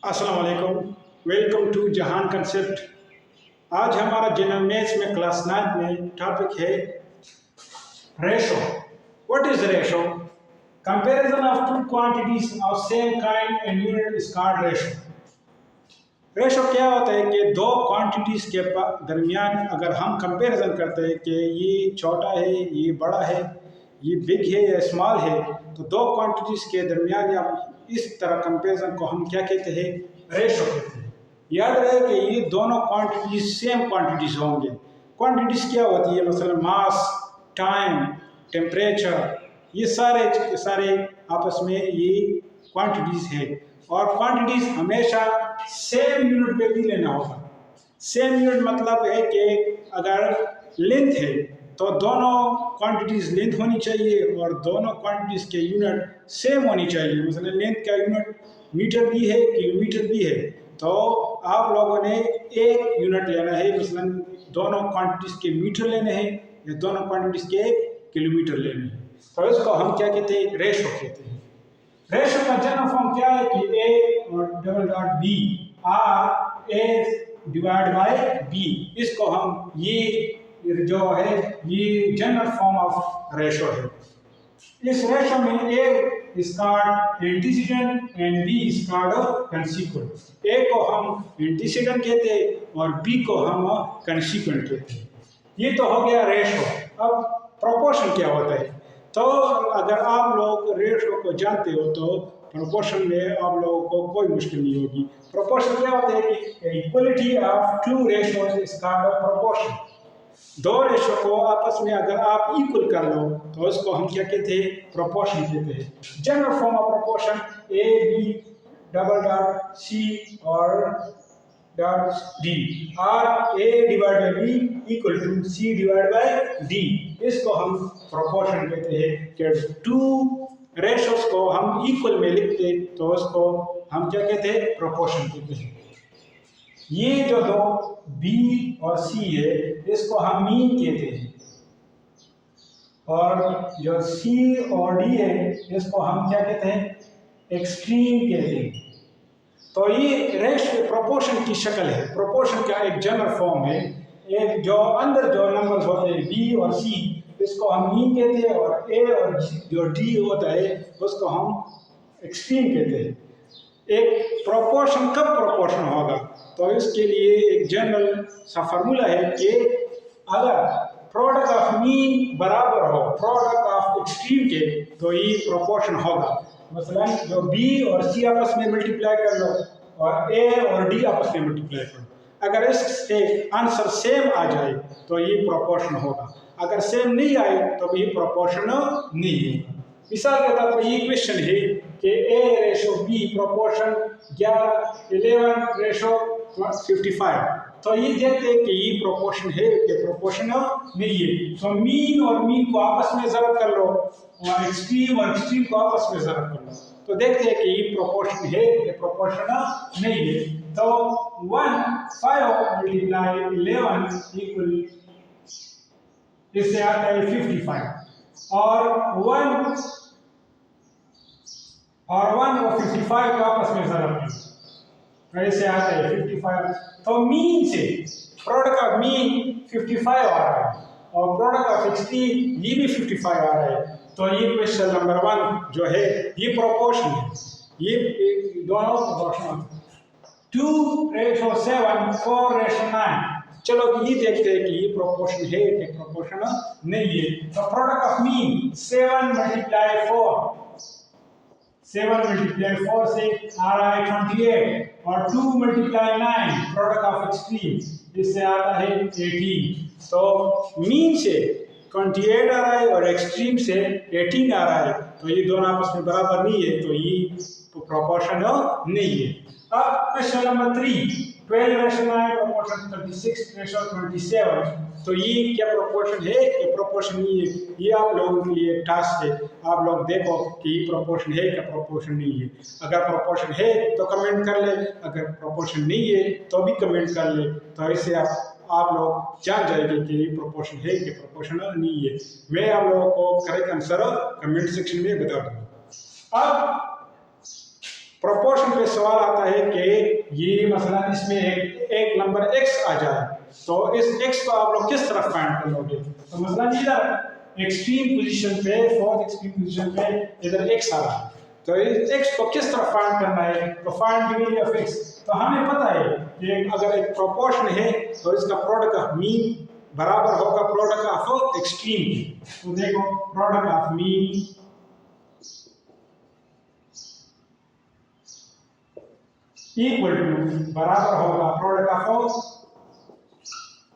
अस्सलाम वालेकुम, welcome to जहान कंसेप्ट। आज हमारा जनरल मैथ्स में क्लास 9 में टॉपिक है ratio. What is ratio? Comparison of two quantities of same kind and unit is called ratio. Ratio क्या होता है कि दो क्वांटिटीज के दरमियान अगर हम कंपैरिजन करते हैं कि ये छोटा है, ये बड़ा है, ये बिग है या स्मॉल है, तो दो क्वांटिटीज के दरमियान या इस तरह कंपैरिजन को हम क्या कहते हैं? रेशो कहते हैं। याद रहे कि ये दोनों क्वांटिटीज सेम क्वांटिटीज होंगे। क्वांटिटीज क्या होती है? मसलन मास, टाइम, टेम्परेचर, ये सारे आपस में ये क्वांटिटीज है और क्वांटिटीज हमेशा सेम यूनिट पे भी लेना होगा। सेम यूनिट मतलब है कि अगर लेंथ है तो दोनों क्वांटिटीज लेंथ होनी चाहिए और दोनों क्वांटिटीज के यूनिट सेम होनी चाहिए। मतलब लेंथ का यूनिट मीटर भी है, किलोमीटर भी है, तो आप लोगों ने एक यूनिट लेना है। मसलन दोनों क्वांटिटीज के मीटर लेने हैं या दोनों क्वांटिटीज के किलोमीटर लेने हैं, तो इसको हम क्या कहते हैं? रेशो कहते हैं। रेशो का जनरल फॉर्म क्या है कि ए और double dot B or A divide by B. इसको हम ये जो है ये जनरल फॉर्म ऑफ रेशो है। इस रेशो में A is called antecedent and B is called consequent. A को हम एंटीसीडेंट कहते हैं और बी को हम कंसीक्वेंट कहते हैं। ये तो हो गया रेशो। अब प्रोपोर्शन क्या होता है? तो अगर आप लोग रेशो को जानते हो तो प्रोपोर्शन में आप लोगों को कोई मुश्किल नहीं होगी। प्रोपोर्शन क्या होता है कि equality of two ratios is called proportion. दो रेशो को आपस में अगर आप इक्वल कर लो तो उसको हम क्या कहते हैं? प्रोपोर्शन कहते हैं। General form of proportion A B double dot C और dot D are A divide by B equal to C divide by D. इसको हम प्रोपोर्शन कहते हैं कि टू रेशोस को हम इक्वल में लिखते तो उसको हम क्या कहते हैं? प्रोपोर्शन कहते हैं। ये जो दो बी और सी है इसको हम मीन कहते हैं और जो सी और डी है इसको हम क्या कहते हैं? एक्सट्रीम कहते हैं। तो ये रेशो प्रोपोर्शन की शक्ल है। प्रोपोर्शन का एक जनरल फॉर्म है। एक जो अंदर जो नंबर्स होते हैं बी और सी इसको हम मीन कहते हैं और ए और जो डी होता है उसको हम एक्सट्रीम कहते हैं। एक प्रोपोर्शन कब प्रोपोर्शन होगा? तो इसके लिए एक जनरल सा फार्मूला है कि अगर प्रोडक्ट ऑफ मीन बराबर हो प्रोडक्ट ऑफ एक्सट्रीम के तो ये प्रोपोर्शन होगा। मसलन जो बी और सी आपस में मल्टीप्लाई कर लो और ए और डी आपस में मल्टीप्लाई कर लो, अगर इससे आंसर सेम आ जाए तो ये प्रोपोर्शन होगा। अगर सेम नहीं आए तो ये प्रोपोर्शन नहीं होगा। मिसाल के तौर पर ये क्वेश्चन है कि ए रेशो बी प्रोपोर्शन 11 रेशो 55, तो ये देखते हैं कि ये प्रोपोर्शन है कि प्रोपोर्शन नहीं है। तो मीन और मीन को आपस में ज़रब कर लो और एक्सट्रीम को आपस में ज़रब कर लो तो देखते हैं कि ये प्रोपोर्शन है कि प्रोपोर्शन नहीं है। तो 5 मल्टीप्लाई 11 इक्वल इससे आता है 55 और 1 और 55 को आपस में ज़रब कर तो इससे आता है 55। तो मीन से प्रोडक्ट ऑफ मीन 55 आ रहा है और प्रोडक्ट ऑफ एक्सट्रीम ये भी 55 आ रहा है। तो ये क्वेश्चन नंबर 1 जो है ये प्रोपोर्शन है। ये दोनों प्रोपोर्शन 2:7 4:9। चलो ये देखते हैं कि ये प्रोपोर्शन है कि प्रोपोर्शन नहीं है। तो प्रोडक्ट ऑफ मीन 7 मल्टीप्लाई 4 से आ रहा है 28 और 2 मल्टीप्लाई 9 प्रोडक्ट ऑफ एक्सट्रीम इससे आता है 18। तो मीन से 28 आ रहा है और एक्सट्रीम से 18 आ रहा है, तो ये दोनों आपस में बराबर नहीं है, तो ये प्रोपोर्शन नहीं है। अब क्वेश्चन नंबर 3 12:9 प्रोपोर्शन 36:27। तो ये क्या प्रोपोर्शन है? ये प्रोपोर्शन नहीं है। ये आप लोगों के लिए टास्क है। आप लोग देखो कि ये प्रोपोर्शन है क्या प्रोपोर्शन नहीं है। अगर प्रोपोर्शन है तो कमेंट कर ले, अगर प्रोपोर्शन नहीं है तो भी कमेंट कर ले। तो इससे आप लोग जान जाएंगे कि ये प्रोपोर्शन है कि प्रोपोर्शन नहीं है। मैं आप लोगों को करेक्ट आंसर कमेंट सेक्शन में बता दूंगा। अब प्रोपोर्शन प्रोपोर्शन पे सवाल आता है कि ये मसला इसमें एक नंबर x आ जाए, तो इस x को आप लोग किस तरफ फाइंड कर लोगे? तो मसला इधर एक्सट्रीम पोजीशन पे, फोर्थ एक्सट्रीम पोजीशन पे इधर x आ रहा है, तो इस x को किस तरफ फाइंड करना है? तो find the value of x। तो हमें पता है कि अगर एक प्रोपोर्शन है तो इसका प्रोडक्ट ऑफ मीन बराबर होगा प्रोडक्ट ऑफ एक्सट्रीम। तो देखो product of mean equal to बराबर होगा प्रोडक्ट ऑफ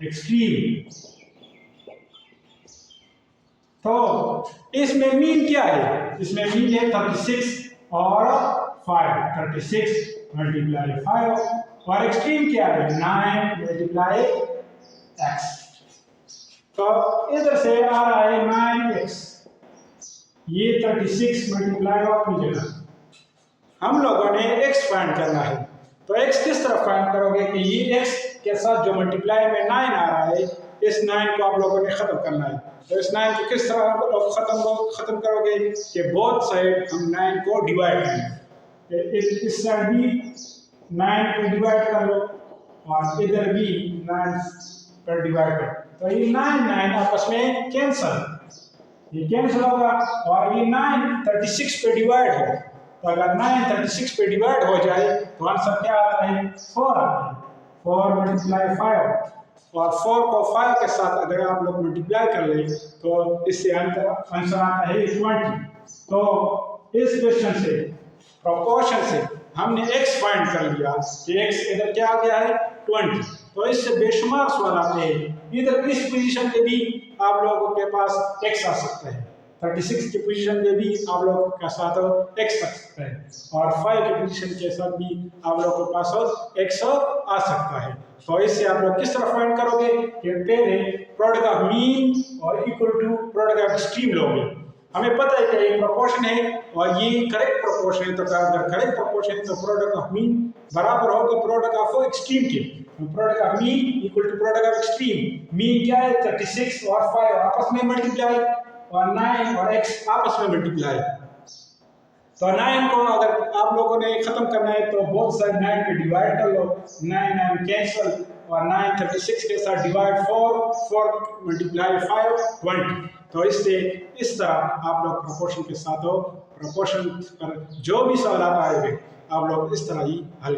एक्सट्रीम। तो इसमें मीन क्या है? इसमें मीन है 36 और 5, 36 मल्टीप्लाई 5, और एक्सट्रीम क्या है? 9 मल्टीप्लाई x। तो इधर से आ रहा है 9x, ये 36 मल्टीप्लाई अपनी जगह, हम लोगों ने x फाइंड करना है। तो x किस तरह फाइंड करोगे कि ये x के साथ जो मल्टीप्लाई में 9 आ रहा है, इस 9 को आप लोगों ने खत्म करना है। तो इस 9 को किस तरह आप लोग खत्म करोगे कि बोथ साइड हम 9 को डिवाइड करें। इस साइड भी 9 को डिवाइड कर लो और इधर भी 9 पर डिवाइड करो, तो ये 9 आपस में कैंसिल, ये कैंसिल होगा, और ये 9 36 पे डिवाइड हो, तो अगर 9 36 पे डिवाइड हो जाए तो आंसर क्या आता है? 4 आता है। 4 मल्टीप्लाई 5, और 4 को 5 के साथ अगर आप लोग मल्टीप्लाई कर ले तो इससे आंसर आता है 20। तो इस क्वेश्चन से, प्रोपोर्शन से हमने x फाइंड कर लिया कि x इधर क्या आ गया है? 20। तो इससे बेशुमार सवाल आते हैं। इधर इस पोजीशन पे भी आप लोगों के पास x आ सकता है, 36 की पोजीशन पे भी आप लोगों के साथ x आ सकता है, और 5 के पोजीशन के साथ भी आप लोगों के पास x आ सकता है। तो इससे आप लोग किस तरह फाइंड करोगे कि पहले प्रोडक्ट ऑफ मीन और equal to product of extreme लोगे। हमें पता है कि ये प्रोपोर्शन है और ये करेक्ट प्रोपोर्शन है, तो अगर करेक्ट प्रोपोर्शन है तो प्रोडक्ट ऑफ मीन बराबर होगा प्रोडक्ट ऑफ एक्सट्रीम के। Product of mean equal to product of extreme. Mean क्या है? 36 और 5 आपस में मल्टीप्लाई, और 9 और x आपस में मल्टीप्लाई। तो 9 को अगर आप लोगों ने खत्म करना है तो बोथ साइड 9 पे डिवाइड कर लो, 9 कैंसिल, और 9 36 के साथ डिवाइड 4 मल्टीप्लाई 5 20। तो इससे इस तरह आप लोग प्रोपोर्शन के साथ हो, प्रोपोर्शन पर जो भी सवाल आए आप लोग इस तरह ही हल